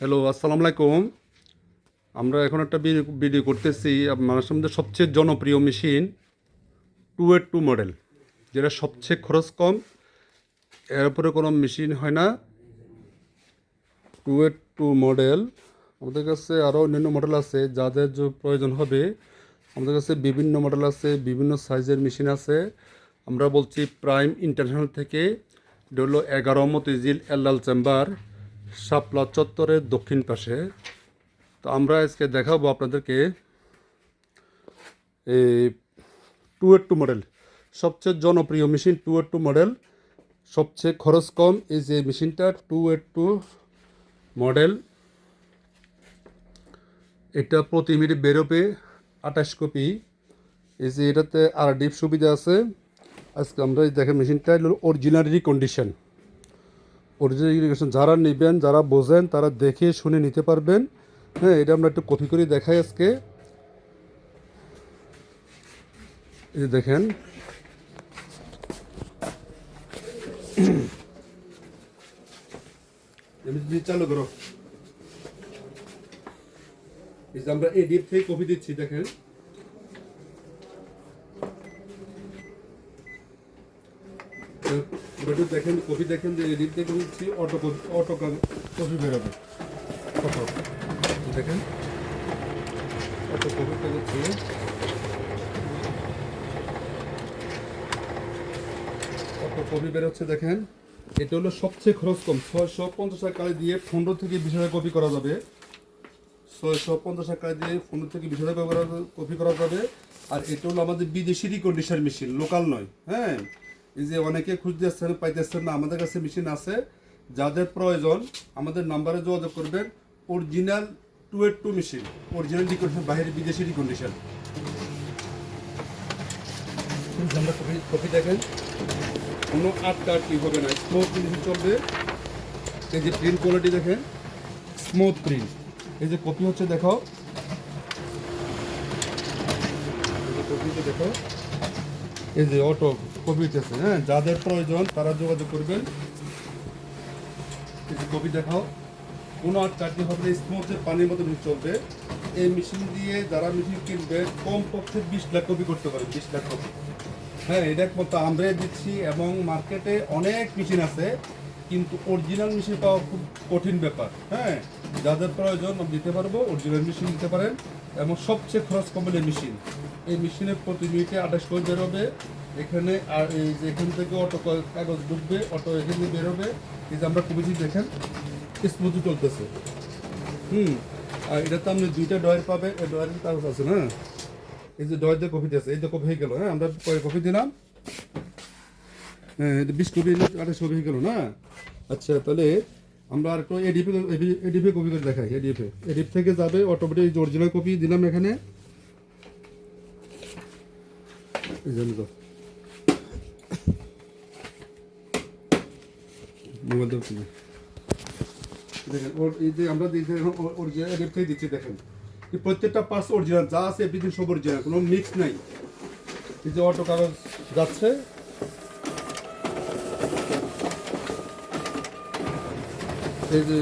Hello, আসসালামু আলাইকুম। আমরা এখন একটা ভিডিও করতেছি মানুষের মধ্যে সবচেয়ে জনপ্রিয় মেশিন 282 মডেল, যেটা সবচেয়ে খরচ কম। এর উপরে কোনো মেশিন হয় না। 282 মডেল। আমাদের কাছে আরও অন্যান্য মডেল আছে, যাদের যে প্রয়োজন হবে। আমাদের কাছে বিভিন্ন মডেল আছে, বিভিন্ন সাইজের মেশিন আছে। আমরা বলছি প্রাইম ইন্টারন্যাশনাল থেকে। এটা হলো 11 মতিঝিল এল্লাল চেম্বার, শাপলা চত্বরের দক্ষিণ পাশে। তো আমরা আজকে দেখাবো আপনাদেরকে এই 282 মডেল, সবচেয়ে জনপ্রিয় মেশিন 282 মডেল, সবচেয়ে খরচ কম। এই যে মেশিনটা 282 মডেল, এটা প্রতি মিনিট বেরোবে 28 কপি। এই যে এটাতে আর ডিপ সুবিধা আছে। আজকে আমরা দেখেন মেশিনটা হলো অরিজিনালি কন্ডিশন। যারা নেবেন, যারা বোঝেন, তারা দেখে শুনে নিতে পারবেন। হ্যাঁ, এটা আমরা একটু কপি করে দেখাই আজকে। এই যে দেখেন, চালু করো। এই যে আমরা এই ডিপ থেকে কপি দিচ্ছি, দেখেন। দেখেন কপি, দেখেন যে এই ডিপ থেকে দিচ্ছি, অটো কপি বেরোবে। কত দেখেন, অটো কপি দিচ্ছি। অটো কপি বেরোচ্ছে, দেখেন। এটা হলো সবচেয়ে খরচ কম। 650 টাকা দিয়ে 15 থেকে 20 হাজার কপি করা যাবে। 650 টাকা দিয়ে 15 থেকে 20 হাজার কপি করা যাবে। আর এটা হলো আমাদের বিদেশি রিকন্ডিশন মেশিন, লোকাল নয়। হ্যাঁ, এই যে অনেকে খুঁজতে আসছেন, পাইতেছেন না, আমাদের কাছে মেশিন আছে। যাদের প্রয়োজন আমাদের নাম্বারে যোগাযোগ করবেন। অরিজিনাল 282 মেশিন, অরিজিনাল রিকন্ডিশন, বাইরের বিদেশি রিকন্ডিশন। আমরা কপি দেখেন, কোনো আটকাটকি হবে না, স্মুথ মেশিন চলবে। এই যে প্রিন্ট কোয়ালিটি দেখেন, স্মুথ প্রিন্ট। এই যে কপি হচ্ছে, দেখো, কপিতে দেখো, এই যে অটো কপি হচ্ছে। হ্যাঁ, যাদের প্রয়োজন তারা যোগাযোগ করবেন। এই যে কপি দেখাও, কোনো আটকাটকি হবে না, স্মুথের পানির মতো চলবে। এই মেশিন দিয়ে যারা মেশিন কিনবে কমপক্ষে 20 লাখ কপি করতে পারে, 20 লাখ কপি। হ্যাঁ, এটা একমাত্র আমরাই দিচ্ছি। এবং মার্কেটে অনেক মেশিন আছে, কিন্তু অরিজিনাল মেশিন পাওয়া খুব কঠিন ব্যাপার। হ্যাঁ, যাদের প্রয়োজন দিতে পারবো, অরিজিনাল মেশিন দিতে পারেন। এবং সবচেয়ে খরচ কমের মেশিন। এই মেশিনে প্রতি মিনিটে 28 করে বেরোবে। এখানে আর এই যে এখান থেকে অটো কাগজ ঢুকবে, অটো এখানে বেরোবে। এই যে আমরা কমিটি দেখেন, স্মুথলি চলতেছে। আর এটাতে আপনি 2টা ডয়ার পাবে। এই ডয়ারের কাগজ আছে না, এই যে ডয়ার দিয়ে কপি দিয়েছে, এই যে কপি হয়ে গেল। হ্যাঁ, আমরা কপি দিলাম। হ্যাঁ, 20 কপি 28 কপি হয়ে গেল না। আচ্ছা, তাহলে আমরা আর একটু এডিপে কপি করে দেখাই। এডিপ থেকে যাবে অটোমেটিক, অরিজিনাল কপি দিলাম এখানে। মোবাইল দেখেন, এই যে আমরা অরিজিনাল এডিপ থেকে দিচ্ছি। দেখেন, প্রত্যেকটা পার্টস অরিজিনাল, যা আছে এভরিথিং সব অরিজিনাল, কোনো মিক্স নাই। এই যে অটো কাগজ যাচ্ছে, এই যে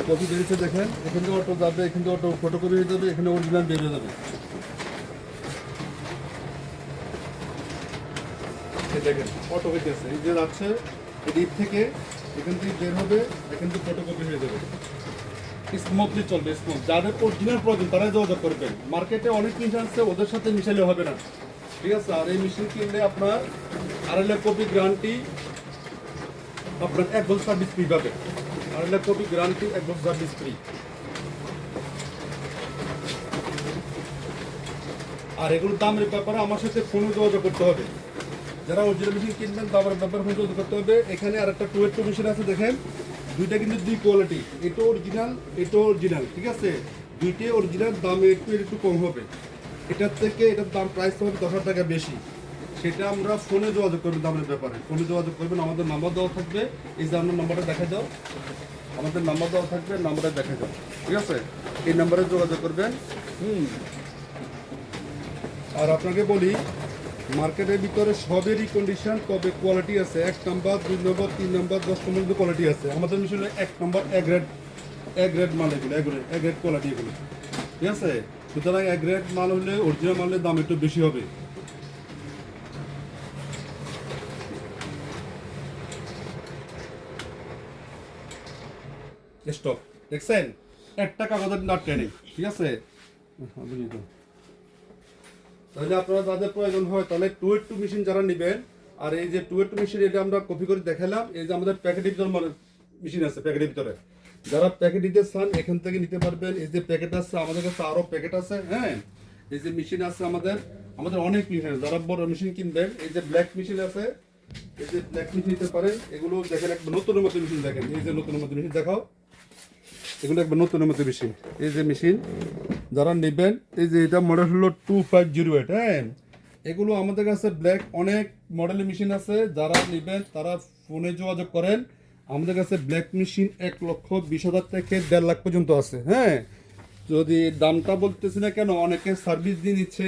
কপি বেরিয়েছে, দেখেন। এখান থেকে অটো যাবে, এখান থেকে অটো ফটোকপি হয়ে যাবে, এখানে অরিজিনাল বেরিয়ে যাবে। দেখেন অটো হইতেছে, এই যে যাচ্ছে ডিপ থেকে, এখান থেকে বের হবে, এখান থেকে ফটোকপি হয়ে যাবে। স্মুথলি চলবে, স্মুথ। যাদের অরিজিনাল প্রয়োজন তারাই যোগাযোগ করবেন। মার্কেটে অনেক মেশিন আছে, ওদের সাথে মিশালে হবে না, ঠিক আছে। আর এই মেশিন কিনলে আপনার 2.5 লাখ কপি গ্যারান্টি, আপনার 1 বছর সার্ভিস ফ্রি পাবে। 2.5 লাখ কপি গ্যারান্টি, 1 বছর সার্ভিস ফ্রি। আর এগুলোর দামের ব্যাপারে আমার সাথে ফোনে যোগাযোগ করতে হবে। যারা অরিজিনাল মেশিন কিনবেন তাদের ব্যাপারে ফোন যোগাযোগ করতে হবে। এখানে আর একটা 282 মেশিন আছে, দেখেন। দুইটা কিন্তু 2 কোয়ালিটি, এটা অরিজিনাল, এটা অরিজিনাল, ঠিক আছে। দুইটাই অরিজিনাল, দাম একটু কম হবে। এটার থেকে এটার দাম প্রাইস হবে 10,000 টাকা বেশি। সেটা আমরা ফোনে যোগাযোগ করবেন, দামের ব্যাপারে ফোনে যোগাযোগ করবেন। আমাদের নাম্বার দেওয়া থাকবে, এই যে আপনার নাম্বারটা দেখা যাও, আমাদের নাম্বার দেওয়া থাকবে, নাম্বারটা দেখা যাও, ঠিক আছে। এই নাম্বারে যোগাযোগ করবেন। আর আপনাকে বলি, মার্কেটের ভিতরে সবেরই কন্ডিশন, তবে কোয়ালিটি আছে 1 নাম্বার 2 নম্বর 3 নাম্বার 10 নম্বর কোয়ালিটি আছে। আমাদের মেশিনে 1 নাম্বার এ গ্রেড মাল, এগুলো এ গ্রেড কোয়ালিটি এগুলো, ঠিক আছে। সুতরাং এ গ্রেড মাল হলে অরিজিনাল মালের দাম একটু বেশি হবে। স্টপ দেখছেন, একটা কাগজের নাট টেনে, ঠিক আছে। তাহলে আপনারা যাদের প্রয়োজন হয় তাহলে 282 মেশিন যারা নেবেন, আর এই যে 282 মেশিন এটা আমরা কপি করে দেখালাম। এই যে আমাদের প্যাকেটের ভিতরে মেশিন আছে, প্যাকেটের ভিতরে যারা প্যাকেট দিতে চান এখান থেকে নিতে পারবেন। এই যে প্যাকেট আছে আমাদের কাছে, আরো প্যাকেট আছে, হ্যাঁ। এই যে মেশিন আছে আমাদের অনেক মেশিন আছে। যারা বড় মেশিন কিনবেন, এই যে ব্ল্যাক মেশিন আছে, এই যে ব্ল্যাক মেশিন নিতে পারেন। এগুলো দেখেন একবার নতুনের মতো মেশিন, দেখেন এই যে নতুনের মতো মেশিন দেখাও, এগুলো একবার নতুনের মতো মেশিন। এই যে মেশিন যারা নেবেন, এই যে এটা মডেল হলো 2508, হ্যাঁ। এগুলো আমাদের কাছে ব্ল্যাক অনেক মডেলের মেশিন আছে। যারা নেবেন তারা ফোনে যোগাযোগ করেন। আমাদের কাছে ব্ল্যাক মেশিন 1,20,000 থেকে 1.5 লাখ পর্যন্ত আছে, হ্যাঁ। যদি দামটা বলতেছি না কেন, অনেকে সার্ভিস দিয়ে নিচ্ছে,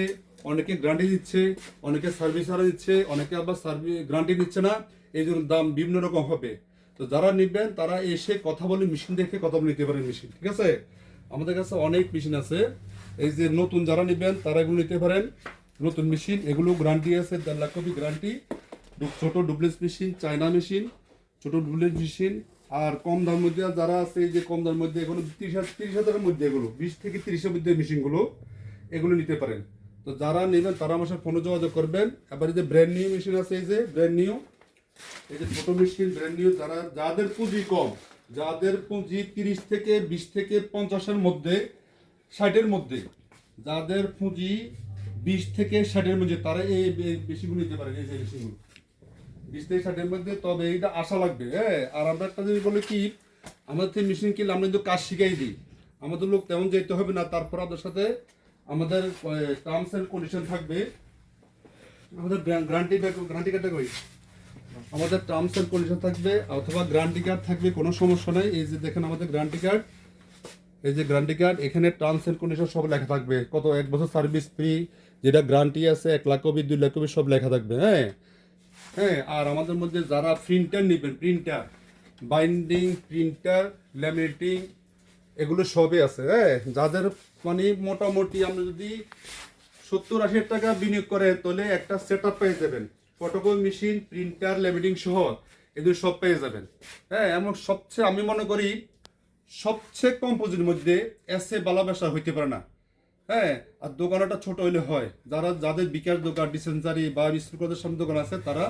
অনেকে গ্যারান্টি দিচ্ছে, অনেকে সার্ভিস আরও দিচ্ছে, অনেকে আবার সার্ভিস গ্যারান্টি দিচ্ছে না। এই জন্য দাম বিভিন্ন রকম হবে। তো যারা নেবেন তারা এসে কথা বলে মেশিন দেখে কথা বলে নিতে পারেন মেশিন, ঠিক আছে। আমাদের কাছে অনেক মেশিন আছে। এই যে নতুন যারা নেবেন তারা এগুলো নিতে পারেন, নতুন মেশিন। এগুলো গ্যারান্টি আছে 1.5 লাখ কপি গ্যারান্টি। ছোট ডুপ্লেক্স মেশিন, চায়না মেশিন, ছোট ডুপ্লেক্স মেশিন। আর কম দামের মধ্যে যারা আছে, এই যে কম দামের মধ্যে এগুলো 30,000-30,000-এর মধ্যে, এগুলো 20 থেকে 30-এর মধ্যে মেশিনগুলো, এগুলো নিতে পারেন। তো যারা নেবেন তারা আমার সাথে ফোনে যোগাযোগ করবেন। এবার এই যে ব্র্যান্ড নিউ মেশিন আছে, এই যে ব্র্যান্ড নিউ, এই যে ছোট মেশিন ব্র্যান্ড নিউ, যাদের পুঁজি কম, যাদের পুঁজি 30 থেকে 20 থেকে 50-এর মধ্যে, 60-এর মধ্যে, যাদের পুঁজি 20 থেকে 60-এর মধ্যে, তারা এই মেশিনগুলো নিতে পারেন। এই যে মেশিনগুলো 20 থেকে 60-এর মধ্যে, তবে এইটা আশা লাগবে, হ্যাঁ। আর আমরা একটা জিনিস বলে কি, আমাদের থেকে মেশিন কিনলে আমরা কিন্তু কাজ শিখাই দিই, আমাদের লোক তেমন যেতে হবে না। তারপর আপনার সাথে আমাদের টার্মস এন্ড কন্ডিশন থাকবে, আমাদের গ্যারান্টি কার্ডটা কই, আমাদের টার্মস এন্ড কন্ডিশন থাকবে অথবা গ্যারান্টি কার্ড থাকবে, কোনো সমস্যা নেই। এই যে দেখেন আমাদের গ্যারান্টি কার্ড, এই যে গ্যারান্টি কার্ড, এখানে টার্মস এন্ড কন্ডিশন সব লেখা থাকবে। কত 1 বছর সার্ভিস ফ্রি, যেটা গ্যারান্টি আছে 1 লাখ কপি 2 লাখ কপি সব লেখা থাকবে, হ্যাঁ। হ্যাঁ, আর আমাদের মধ্যে যারা প্রিন্টার নেবেন, প্রিন্টার, বাইন্ডিং, প্রিন্টার, ল্যামিনেটিং, এগুলো সবই আছে, হ্যাঁ। যাদের মানে মোটামুটি আমরা যদি 70-80 টাকা বিনিয়োগ করে তাহলে একটা সেট আপ পেয়ে যাবেন, ফটোকপি মেশিন, প্রিন্টার, ল্যামিনেটিং সহ এগুলো সব পেয়ে যাবেন, হ্যাঁ। এমন সবচেয়ে আমি মনে করি সবচেয়ে কম পুঁজির মধ্যে এসে বালা ব্যবসা হইতে পারে না, হ্যাঁ। আর দোকানটা ছোট হইলে হয়। যাদের বিকাশ দোকান, ডিসপেন্সারি বা স্কুলের সামনে দোকান আছে তারা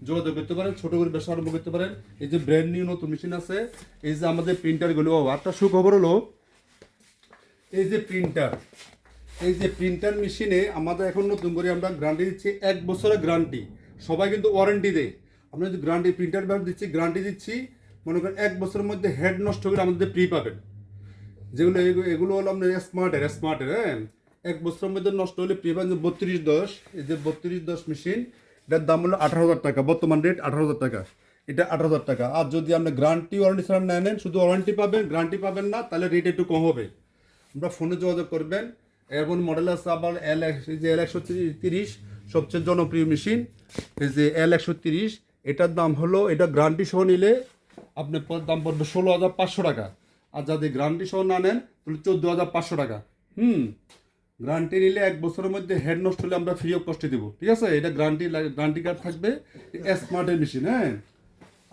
যোগাযোগ করতে পারেন, ছোট করে ব্যবসা আরম্ভ করতে পারেন। এই যে ব্র্যান্ড নিউ নতুন মেশিন আছে, এই যে আমাদের প্রিন্টারগুলো। একটা সুখবর হলো, এই যে প্রিন্টার মেশিনে আমাদের এখন নতুন করে আমরা গ্যারান্টি দিচ্ছি 1 বছরের গ্যারান্টি। সবাই কিন্তু ওয়ারেন্টি দেয়, আমরা যদি গ্যারান্টি প্রিন্টার ব্যাগ দিচ্ছি, গ্যারান্টি দিচ্ছি, মনে করেন 1 বছরের মধ্যে হেড নষ্ট হলে আমাদের ফ্রি পাবেন। যেগুলো এগুলো হলো আপনার স্মার্টের, হ্যাঁ। 1 বছরের মধ্যে নষ্ট হলে ফ্রি পাবেন। 3210, এই যে 3210 মেশিন, এটার দাম হলো 18,000 টাকা, বর্তমান রেট 18,000 টাকা, এটা 18,000 টাকা। আর যদি আপনি গ্যারান্টি ওয়ারেন্টি ছাড়া নেন, শুধু ওয়ারেন্টি পাবেন, গ্যারান্টি পাবেন না, তাহলে রেট একটু কম হবে। আমরা ফোনে যোগাযোগ করবেন। এমন মডেল আছে আবার এই যে L130 সবচেয়ে জনপ্রিয় মেশিন, এই যে L130, এটার দাম হলো, এটা গ্যারান্টি সহ নিলে আপনার দাম পড়বে 16,500 টাকা। আর যদি গ্যারান্টি সহ না নেন তাহলে 14,500 টাকা। গ্যারান্টি নিলে 1 বছরের মধ্যে হেড নষ্ট হলে আমরা ফ্রি অফ কস্টে দেবো, ঠিক আছে। এটা গ্যারান্টি কার্ড থাকবে, স্মার্টের মেশিন, হ্যাঁ।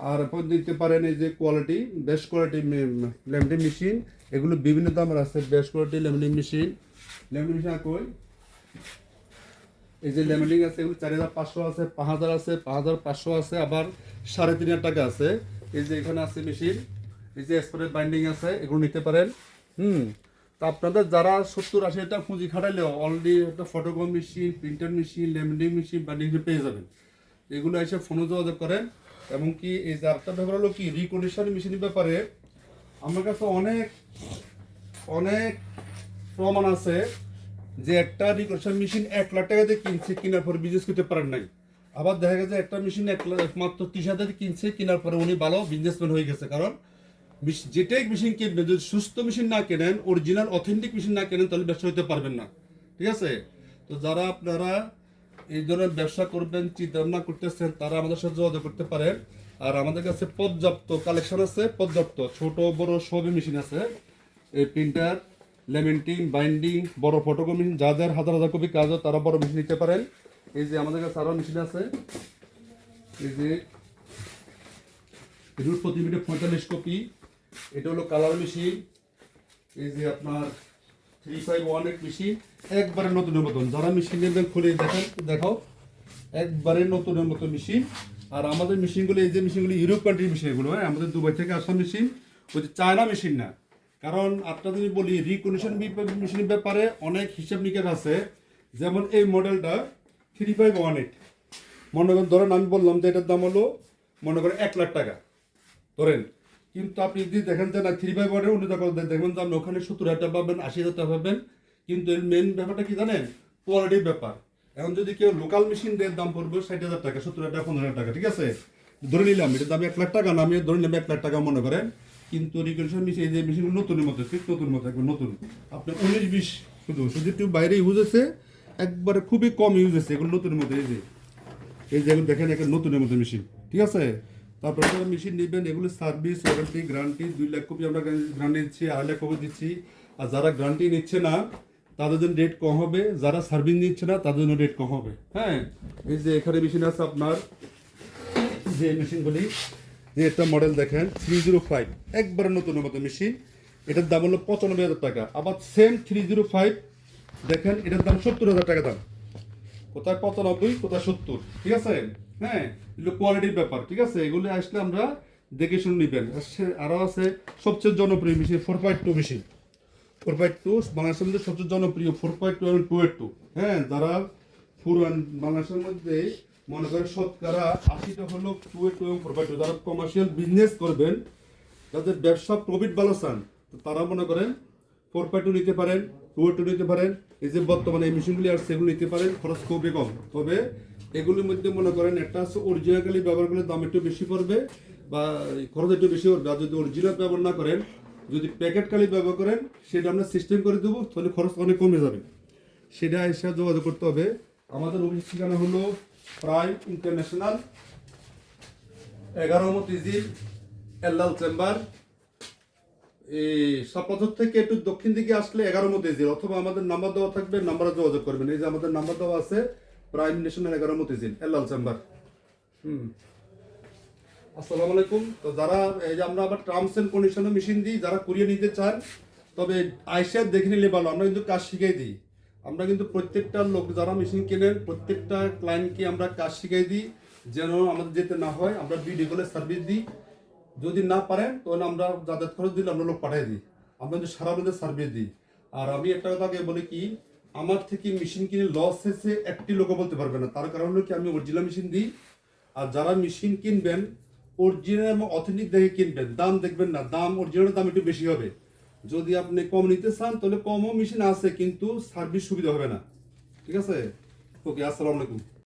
আর আপনি দিতে পারেন এই যে quality, best quality laminating machine, এগুলো বিভিন্ন দামের আছে। বেস্ট কোয়ালিটি ল্যামিনেটিং মেশিন আর কই, এই যে ল্যামিনেটিং আছে, এগুলো 4,500 আছে, 5,000 আছে, 5,500 আছে, আবার 3,500 টাকা আছে। এই যে এখানে আছে মেশিন, এই যে স্প্রে বাইন্ডিং আছে, এগুলো নিতে পারেন। তা আপনাদের যারা 70-80 টাকা পুঁজি খাটাইলেও অলরেডি একটা photocopy machine, printer machine, laminating machine, binding পেয়ে যাবেন। এগুলো এসে ফোনে যোগাযোগ করেন। এমনকি এই যে আরেকটা ব্যাপার হলো কি, রিকন্ডিশন মেশিনের ব্যাপারে আমার কাছে অনেক প্রমাণ আছে যে একটা রিকন্ডিশন মেশিন 1 লাখ টাকা দিয়ে কিনছে, কেনার পরে বিজনেস করতে পারেন নাই। আবার দেখা গেছে একটা মেশিন মাত্র 30,000 কিনছে, কেনার পরে উনি ভালো বিজনেসম্যান হয়ে গেছে। কারণ যেটাই মেশিন কিনবেন, যদি সুস্থ মেশিন না কেনেন, অরিজিনাল অথেন্টিক মেশিন না কেনেন, তাহলে ব্যবসা হতে পারবেন না, ঠিক আছে। তো যারা আপনারা এই ধরনের ব্যবসা করবেন চিন্তা ভাবনা করতেছেন তারা আমাদের সাথে যোগাযোগ করতে পারেন। আর আমাদের কাছে পর্যাপ্ত কালেকশন আছে, পর্যাপ্ত ছোট বড় সবই মেশিন আছে। এই প্রিন্টার, লেমেন্টিং, বাইন্ডিং, বড় ফটোকপি মেশিন, যাদের হাজার হাজার কপি কাজ হয় তারা বড় মেশিন নিতে পারেন। এই যে আমাদের কাছে আরও মেশিন আছে, এই যে রুট প্রতি মিনিটে 45 কপি, এটা হলো কালার মেশিন। এই যে আপনার 3518 মেশিন, একবারে নতুনের মতন। যারা মেশিন নেবেন খুলে দেখেন, দেখাও, একবারে নতুনের মতো মেশিন। আর আমাদের মেশিনগুলো, এই যে মেশিনগুলো ইউরোপ কান্ট্রির মেশিন, এগুলো হ্যাঁ, আমাদের দুবাই থেকে আসা মেশিন, ওই যে চায়না মেশিন না। কারণ আপনাদের যদি বলি রিকন্ডিশন মেশিনের ব্যাপারে অনেক হিসাব নিকেশ আছে। যেমন এই মডেলটা 3518, মনে করেন ধরেন আমি বললাম যে এটার দাম হলো মনে করেন 1 লাখ টাকা ধরেন, কিন্তু আপনি যদি দেখেন যে না 3518 উনি দেখবেন যে আপনি ওখানে 70,000 টাকা পাবেন, 80,000 টাকা পাবেন। কিন্তু এর মেন ব্যাপারটা কি জানেন? কোয়ালিটির ব্যাপার। এখন যদি কেউ লোকাল মেশিন দেয় দাম পড়বে 60,000 টাকা, 70,000 টাকা, 15,000 টাকা, ঠিক আছে? ধরে নিলাম এটার দাম 1 লাখ টাকা, না আমি ধরে নিলাম 1 লাখ টাকা মনে করেন। কিন্তু রিকন্ডিশন মেশিন, এই যে মেশিনগুলো নতুনের মতো, ঠিক নতুন মতো, একবার নতুন। আপনি 19-20 শুধু শুধু একটু বাইরে ইউজ আছে, একবারে খুবই কম ইউজ আছে, এগুলো নতুনের মতো। এই যে এগুলো দেখেন, একটা নতুনের মতো মেশিন, ঠিক আছে? তারপরে যারা মেশিন নেবেন, এগুলো service warranty guarantee 2 lakh copy আমরা গ্যারান্টি দিচ্ছি, 2.5 লাখ কপি দিচ্ছি। আর যারা গ্যারান্টি নিচ্ছে না তাদের জন্য রেট কম হবে, যারা সার্ভিস নিচ্ছে না তাদের জন্য রেট কম হবে। হ্যাঁ, এই যে এখানে মেশিন আছে আপনার, যে মেশিনগুলি, যে একটা মডেল দেখেন 305, একবারে নতুনের মতো মেশিন। এটার দাম হলো 95,000 টাকা। আবার সেম 305 দেখেন, এটার দাম 70,000 টাকা দাম। কোথায় 95, কোথায় 70, ঠিক আছে? হ্যাঁ, এগুলো কোয়ালিটির ব্যাপার, ঠিক আছে? এগুলো আসলে আমরা দেখে শুনে নেবেন। আরও আছে সবচেয়ে জনপ্রিয় মেশিন 4.2 মেশিন। 4.2 বাংলাদেশের মধ্যে সবচেয়ে জনপ্রিয় 4.2 এবং 2.2। হ্যাঁ, যারা পুরান বাংলাদেশের মধ্যে মনে করেন শতকরা 80টা হলো 2.2 এবং 4.2। যারা কমার্শিয়াল বিজনেস করবেন, যাদের ব্যবসা প্রফিট ভালো চান, তো তারা মনে করেন 4.2 নিতে পারেন, 2.2 নিতে পারেন। এই যে বর্তমানে এই মেশিনগুলি আর সেগুলো নিতে পারেন, খরচ খুবই কম। তবে এগুলির মধ্যে মনে করেন একটা আছে অরিজিনালি ব্যবহার করলে দাম একটু বেশি পড়বে বা খরচ একটু বেশি পড়বে। আর যদি অরিজিনাল ব্যবহার না করেন, যদি প্যাকেট কালি ব্যবহার করেন, সেটা আমরা সিস্টেম করে দেবো, তাহলে খরচ অনেক কমে যাবে। সেটা এসে যোগাযোগ করতে হবে। আমাদের অফিস ঠিকানা হলো প্রাইম ইন্টারন্যাশনাল, 11 মতিঝিল, এল্লাল চেম্বার। এই সাপাথর থেকে একটু দক্ষিণ দিকে আসলে 11 মতিঝিল, অথবা আমাদের নাম্বার দেওয়া থাকবে, নাম্বারে যোগাযোগ করবেন। এই যে আমাদের নাম্বার দেওয়া আছে, প্রাইম ন্যাশনাল, 11 মতিঝিল, এল্লাল চেম্বার। আসসালামু আলাইকুম। তো যারা, এই যে আমরা আবার টার্মস এন্ড কন্ডিশনে মেশিন দিই, যারা কুরিয়ে নিতে চান, তবে আইসা দেখে নিলে ভালো। আমরা কিন্তু কাজ শিখাই দিই। আমরা কিন্তু প্রত্যেকটা লোক যারা মেশিন কেনেন, প্রত্যেকটা ক্লায়েন্টকে আমরা কাজ শিখাই দিই, যেন আমাদের যেতে না হয়। আমরা ভিডিও কলে সার্ভিস দিই। যদি না পারেন তখন আমরা যাতায়াত খরচ দিলে আমরা লোক পাঠিয়ে দিই। আমরা কিন্তু সারা মধ্যে সার্ভিস দিই। আর আমি একটা কথা আগে বলি কি, আমার থেকে মেশিন কিনে লস হয়েছে একটি লোকও বলতে পারবে না। তার কারণ হলো কি, আমি অরিজিনাল মেশিন দিই। আর যারা মেশিন কিনবেন, অরিজিনাল এবং অথেন্টিক দেখে কিনবেন, দাম দেখবেন না, দাম অরিজিনালের দাম একটু বেশি হবে। যদি আপনি কম নিতে চান তাহলে কমও মেশিন আছে, কিন্তু সার্ভিস সুবিধা হবে না, ঠিক আছে? ওকে, আসসালামু আলাইকুম।